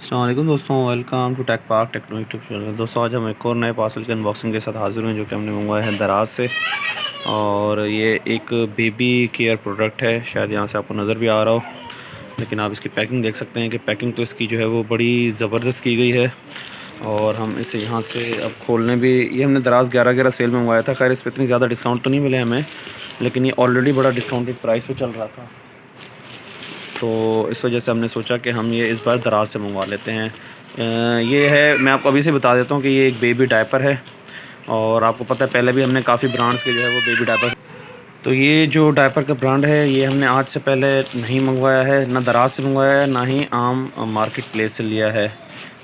अस्सलाम वालेकुम दोस्तों, welcome to Tech Park Techno YouTube channel. दोस्तों आज हम एक और नए पार्सल की अनबॉक्सिंग के साथ हाज़िर हुए जो कि हमने मंगवाया है दराज से। और ये एक बेबी केयर प्रोडक्ट है, शायद यहाँ से आपको नज़र भी आ रहा हो, लेकिन आप इसकी पैकिंग देख सकते हैं कि पैकिंग तो इसकी जो है वो बड़ी ज़बरदस्त की गई है। और हम इसे यहाँ से अब खोलने भी, ये हमने दराज 11 सेल में मंगवाया था। खैर इस पर इतनी ज़्यादा डिस्काउंट तो नहीं मिले हमें, लेकिन ये ऑलरेडी बड़ा डिस्काउंटेड प्राइस पर चल रहा था, तो इस वजह से हमने सोचा कि हम ये इस बार दराज से मंगवा लेते हैं। ये है, मैं आपको अभी से बता देता हूँ कि ये एक बेबी डायपर है। और आपको पता है पहले भी हमने काफ़ी ब्रांड्स के जो है वो बेबी डायपर, तो ये जो डायपर का ब्रांड है ये हमने आज से पहले नहीं मंगवाया है, ना दराज से मंगवाया है, ना ही आम मार्केट प्लेस से लिया है।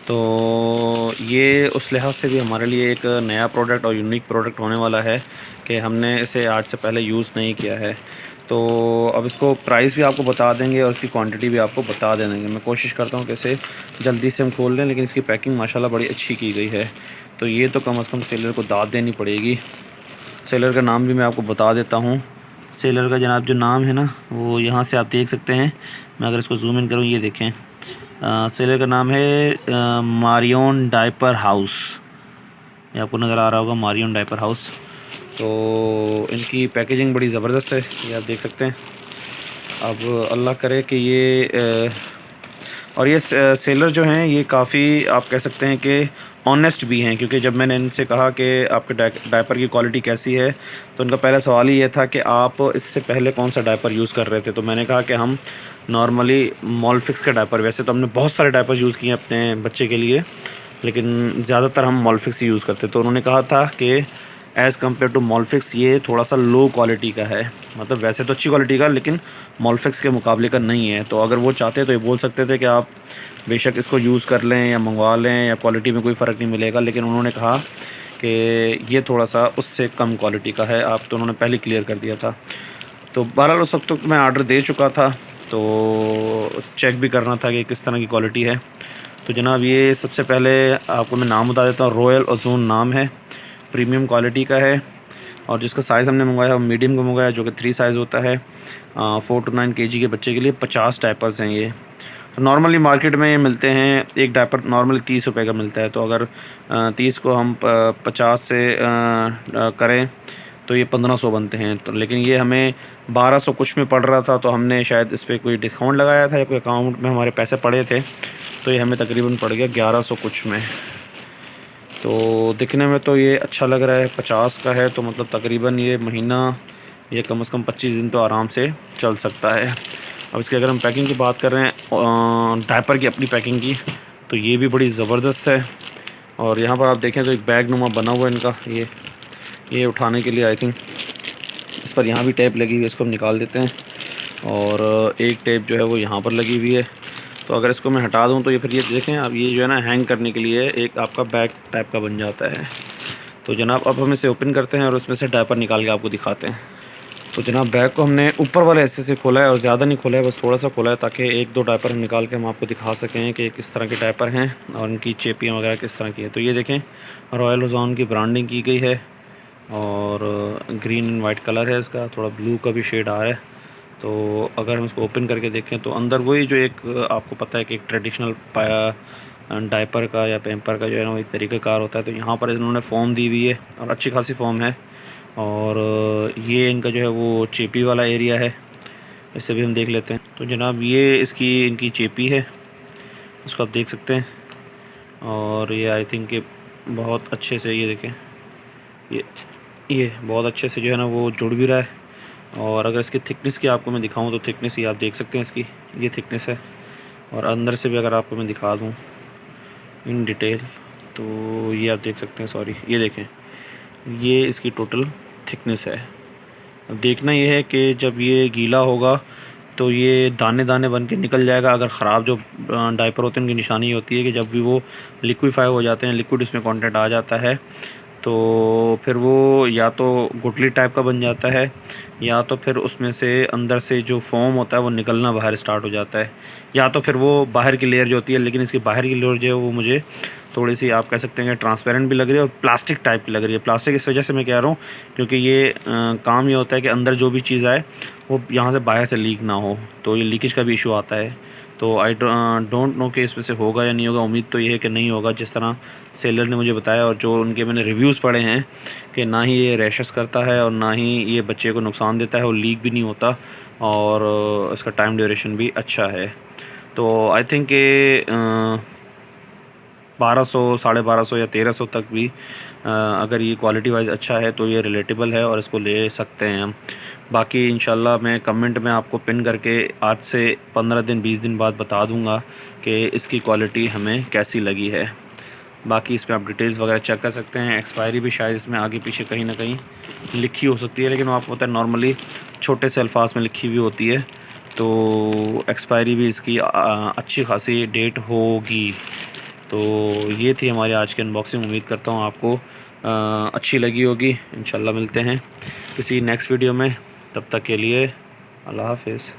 तो ये उस लिहाज से भी हमारे लिए एक नया प्रोडक्ट और यूनिक प्रोडक्ट होने वाला है कि हमने इसे आज से पहले यूज़ नहीं किया है। तो अब इसको प्राइस भी आपको बता देंगे और इसकी क्वांटिटी भी आपको बता देंगे। मैं कोशिश करता हूँ कि इसे जल्दी से हम खोल लें, लेकिन इसकी पैकिंग माशाल्लाह बड़ी अच्छी की गई है। तो ये तो कम से कम सेलर को दाद देनी पड़ेगी। सेलर का नाम भी मैं आपको बता देता हूँ। सेलर का जनाब जो नाम है ना, वो यहाँ से आप देख सकते हैं। मैं अगर इसको जूम इन करूँ, ये देखें, सेलर का नाम है मारियन डायपर हाउस। ये आपको नज़र आ रहा होगा, मारियन डायपर हाउस। तो इनकी पैकेजिंग बड़ी ज़बरदस्त है, ये आप देख सकते हैं। अब अल्लाह करे कि ये और ये सेलर जो हैं ये काफ़ी, आप कह सकते हैं कि ऑनेस्ट भी हैं, क्योंकि जब मैंने इनसे कहा कि आपके डायपर की क्वालिटी कैसी है, तो उनका पहला सवाल ही ये था कि आप इससे पहले कौन सा डायपर यूज़ कर रहे थे। तो मैंने कहा कि हम नॉर्मली मॉलफिक्स के डायपर, वैसे तो हमने बहुत सारे डायपर यूज़ किए हैं अपने बच्चे के लिए, लेकिन ज़्यादातर हम मॉलफिक्स ही यूज़ करते। तो उन्होंने कहा था कि एज़ कम्पेयर टू मॉलफिक्स ये थोड़ा सा लो क्वालिटी का है, मतलब वैसे तो अच्छी क्वालिटी का, लेकिन मॉलफिक्स के मुकाबले का नहीं है। तो अगर वो चाहते तो ये बोल सकते थे कि आप बेशक इसको यूज़ कर लें या मंगवा लें, या क्वालिटी में कोई फ़र्क नहीं मिलेगा, लेकिन उन्होंने कहा कि ये थोड़ा सा उससे कम क्वालिटी का है। आप तो उन्होंने पहले क्लियर कर दिया था। तो बहरहाल उस वक्त तो मैं आर्डर दे चुका था, तो चेक भी करना था कि किस तरह की क्वालिटी है। तो जनाब ये सबसे पहले आपको मैं नाम बता देता हूँ। रॉयल ओज़ोन नाम है, प्रीमियम क्वालिटी का है। और जिसका साइज़ हमने मंगवाया है मीडियम का मंगवाया, जो कि 3 साइज़ होता है। 4 to 9 kg के बच्चे के लिए 50 डायपर्स हैं ये। तो नॉर्मली मार्केट में ये मिलते हैं, एक डायपर नॉर्मली 30 रुपये का मिलता है। तो अगर 30 को हम 50 से करें तो ये 1500 बनते हैं। तो लेकिन ये हमें 1200 कुछ में पड़ रहा था, तो हमने शायद इस पर कोई डिस्काउंट लगाया था या कोई अकाउंट में हमारे पैसे पड़े थे, तो ये हमें तकरीबन पड़ गया 1100 कुछ में। तो दिखने में तो ये अच्छा लग रहा है, 50 का है, तो मतलब तकरीबन ये महीना, ये कम से कम 25 दिन तो आराम से चल सकता है। अब इसकी अगर हम पैकिंग की बात कर रहे हैं, डायपर की अपनी पैकिंग की, तो ये भी बड़ी ज़बरदस्त है। और यहाँ पर आप देखें तो एक बैग नुमा बना हुआ है इनका, ये उठाने के लिए आई थिंक इस पर यहाँ भी टेप लगी हुई है, इसको हम निकाल देते हैं। और एक टेप जो है वो यहाँ पर लगी हुई है। तो अगर इसको मैं हटा दूँ तो ये फिर ये देखें अब, ये जो है ना हैंग करने के लिए एक आपका बैग टाइप का बन जाता है। तो जनाब अब हम इसे ओपन करते हैं और उसमें से डायपर निकाल के आपको दिखाते हैं। तो जनाब बैग को हमने ऊपर वाले हिस्से से खोला है, और ज़्यादा नहीं खोला है, बस थोड़ा सा खोला है, ताकि 1-2 डायपर हम निकाल के हम आपको दिखा सकें कि किस तरह के डायपर हैं और इनकी चेपियाँ वगैरह किस तरह की है। तो ये देखें, रॉयल ओज़ोन की ब्रांडिंग की गई है, और ग्रीन एंड वाइट कलर है इसका, थोड़ा ब्लू का भी शेड आ रहा है। तो अगर हम इसको ओपन करके देखें तो अंदर वही जो एक आपको पता है कि एक ट्रेडिशनल डायपर का या पैम्पर का जो है ना वही तरीक़ाकार होता है। तो यहाँ पर इन्होंने फ़ोम दी हुई है और अच्छी खासी फ़ोम है। और ये इनका जो है वो चेपी वाला एरिया है, इससे भी हम देख लेते हैं। तो जनाब ये इसकी इनकी चेपी है, इसको आप देख सकते हैं। और ये आई थिंक कि बहुत अच्छे से, ये देखें, ये बहुत अच्छे से जो है ना वो जुड़ भी रहा है। और अगर इसकी थिकनेस की आपको मैं दिखाऊं तो थिकनेस ये आप देख सकते हैं, इसकी ये थिकनेस है। और अंदर से भी अगर आपको मैं दिखा दूं इन डिटेल, तो ये आप देख सकते हैं, सॉरी ये देखें, ये इसकी टोटल थिकनेस है। अब देखना ये है कि जब ये गीला होगा तो ये दाने दाने बन के निकल जाएगा। अगर ख़राब जो डायपर होते हैं उनकी निशानी ये होती है कि जब भी वो लिक्विफाई हो जाते हैं, लिक्विड इसमें कंटेंट आ जाता है, तो फिर वो या तो गुठली टाइप का बन जाता है, या तो फिर उसमें से अंदर से जो फोम होता है वो निकलना बाहर स्टार्ट हो जाता है, या तो फिर वो बाहर की लेयर जो होती है। लेकिन इसकी बाहर की लेयर जो है वो मुझे थोड़ी सी, आप कह सकते हैं कि ट्रांसपेरेंट भी लग रही है और प्लास्टिक टाइप की लग रही है। प्लास्टिक इस वजह से मैं कह रहा हूँ क्योंकि ये काम ये होता है कि अंदर जो भी चीज़ आए वो यहाँ से बाहर से लीक ना हो, तो ये लीकेज का भी इशू आता है। तो आई डोंट नो कि इसमें से होगा या नहीं होगा। उम्मीद तो ये है कि नहीं होगा, जिस तरह सेलर ने मुझे बताया और जो उनके मैंने रिव्यूज़ पढ़े हैं कि ना ही ये रैशेस करता है और ना ही ये बच्चे को नुकसान देता है और लीक भी नहीं होता, और इसका टाइम ड्यूरेशन भी अच्छा है। तो आई थिंक कि 1200, 1250 या 1300 तक भी अगर ये क्वालिटी वाइज अच्छा है तो ये रिलेटेबल है और इसको ले सकते हैं हम। बाकी इंशाल्लाह मैं कमेंट में आपको पिन करके आज से 15 दिन 20 दिन बाद बता दूंगा कि इसकी क्वालिटी हमें कैसी लगी है। बाकी इसमें आप डिटेल्स वगैरह चेक कर सकते हैं। एक्सपायरी भी शायद इसमें आगे पीछे कहीं ना कहीं लिखी हो सकती है, लेकिन आपको पता है नॉर्मली छोटे से अल्फाज में लिखी हुई होती है, तो एक्सपायरी भी इसकी अच्छी खासी डेट होगी। तो ये थी हमारी आज की अनबॉक्सिंग। उम्मीद करता हूँ आपको अच्छी लगी होगी। इंशाल्लाह मिलते हैं किसी नेक्स्ट वीडियो में, तब तक के लिए अल्लाह हाफ़िज़।